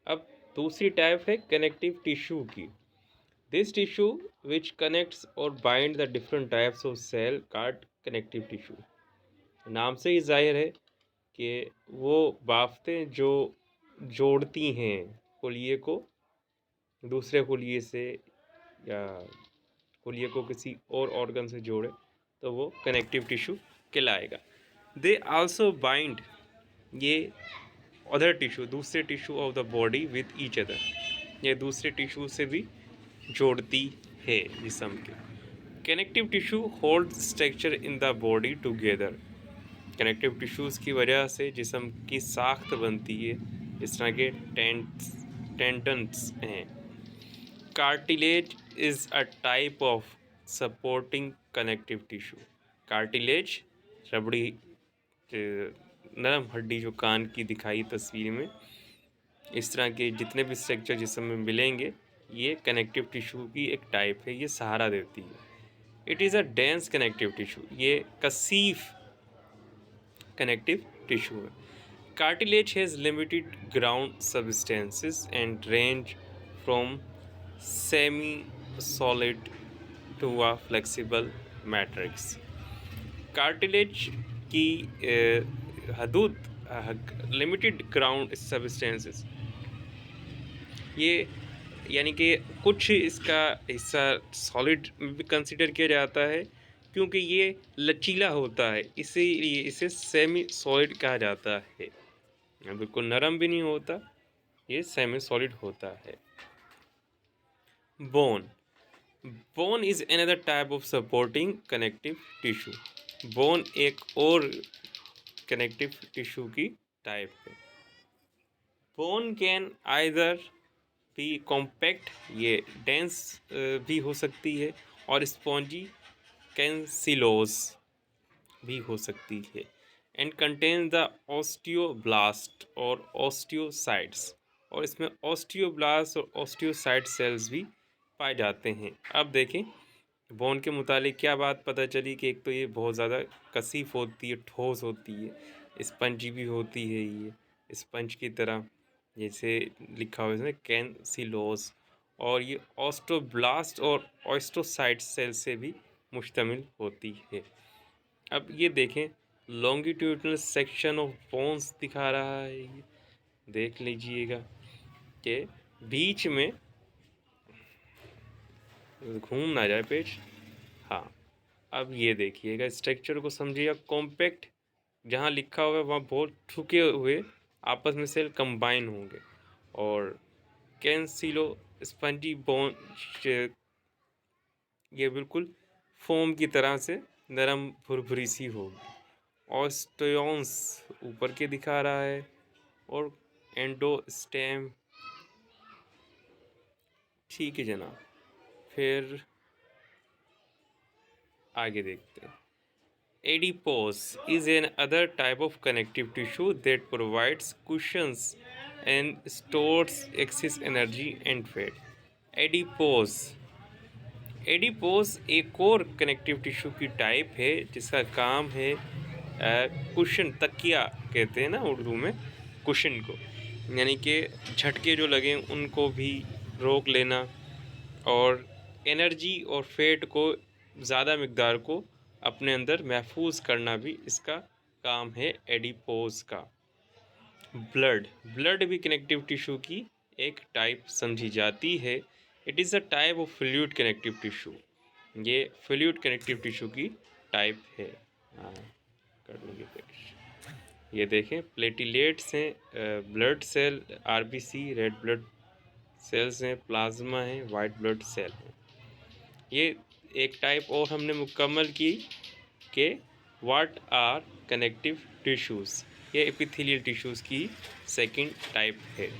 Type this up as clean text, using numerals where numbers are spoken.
अब दूसरी टाइप है कनेक्टिव टिश्यू की। दिस टिश्यू विच कनेक्ट्स और bind the different types of cell called connective tissue. नाम से ही जाहिर है कि वो बाफ्तें जो जोड़ती हैं खुलिये को दूसरे खुलिये से, या खुलिये को किसी और ऑर्गन से जोड़े तो वो कनेक्टिव टिश्यू कहलाएगा। दे आल्सो बाइंड ये अदर टिश्यू, दूसरे tissue of the body with each other, ये दूसरे टिश्यू से भी जोड़ती है जिस्म के। Connective tissue hold structure in the body together. Connective tissues की वजह से जिस्म की साख्त बनती है। इस तरह के टेंटन्स हैं। Cartilage is a type of supporting connective tissue. Cartilage रबड़ी नरम हड्डी जो कान की दिखाई तस्वीर में, इस तरह के जितने भी स्ट्रक्चर जिस्म में मिलेंगे ये कनेक्टिव टिश्यू की एक टाइप है, ये सहारा देती है। It is a dense connective tissue, ये कसीफ कनेक्टिव टिश्यू है। Cartilage has limited ground substances and range from semi solid to a flexible matrix. Cartilage की हदूद लिमिटेड ग्राउंड सब्सटेंसेस, ये यानी कि कुछ इसका हिस्सा सॉलिड भी कंसिडर किया जाता है क्योंकि ये लचीला होता है, इसीलिए इसे सेमी सॉलिड कहा जाता है। बिल्कुल नरम भी नहीं होता, ये सेमी सॉलिड होता है। Bone bone is another type of supporting connective tissue. Bone एक और कनेक्टिव टिश्यू की टाइप है। बोन कैन आइदर भी कॉम्पैक्ट, ये डेंस भी हो सकती है, और स्पॉन्जी कैंसिलोस भी हो सकती है। एंड कंटेन द ऑस्टियोब्लास्ट और ऑस्टियोसाइट्स, और इसमें ऑस्टियोब्लास्ट और ऑस्टियोसाइट सेल्स भी पाए जाते हैं। अब देखें बोन के मुतालिक क्या बात पता चली कि एक तो ये बहुत ज़्यादा कसीफ होती है, ठोस होती है, स्पंजी भी होती है, ये स्पंज की तरह जैसे लिखा हुआ है इसमें कैंसिलोस, और ये ऑस्टोब्लास्ट और ऑस्टोसाइट सेल से भी मुश्तमिल होती है। अब ये देखें लॉन्गिट्यूडनल सेक्शन ऑफ बोन्स दिखा रहा है, ये देख लीजिएगा कि बीच में घूम ना जाए पेज। हाँ, अब ये देखिएगा स्ट्रक्चर को समझिएगा। कॉम्पैक्ट जहाँ लिखा हुआ है वहाँ बहुत ठुके हुए आपस में सेल कंबाइन होंगे, और कैंसिलो स्पंजी बोन ये बिल्कुल फोम की तरह से नरम भुरभुरी सी होगी। ऑस्टियोन्स ऊपर के दिखा रहा है, और एंडोस्टेम, ठीक है जनाब। फिर आगे देखते हैं। Adipose is another type of connective tissue that provides cushions and stores excess energy and fat. Adipose adipose एक और कनेक्टिव टिश्यू की टाइप है जिसका काम है कुशन, तकिया कहते हैं ना उर्दू में कुशन को, यानी कि झटके जो लगे उनको भी रोक लेना, और एनर्जी और फैट को ज़्यादा मकदार को अपने अंदर महफूज करना भी इसका काम है एडिपोज का। ब्लड भी कनेक्टिव टिश्यू की एक टाइप समझी जाती है। It is a type of fluid connective tissue, ये फ्लूइड कनेक्टिव टिश्यू की टाइप है। हाँ, कर लेंगे पेश। ये देखें प्लेटिलेट्स हैं, blood cell, RBC, red blood cells हैं, प्लाज्मा हैं, वाइट ब्लड सेल हैं। ये एक टाइप और हमने मुकम्मल की कि व्हाट आर कनेक्टिव टिश्यूज़, ये एपिथेलियल टिश्यूज़ की सेकंड टाइप है।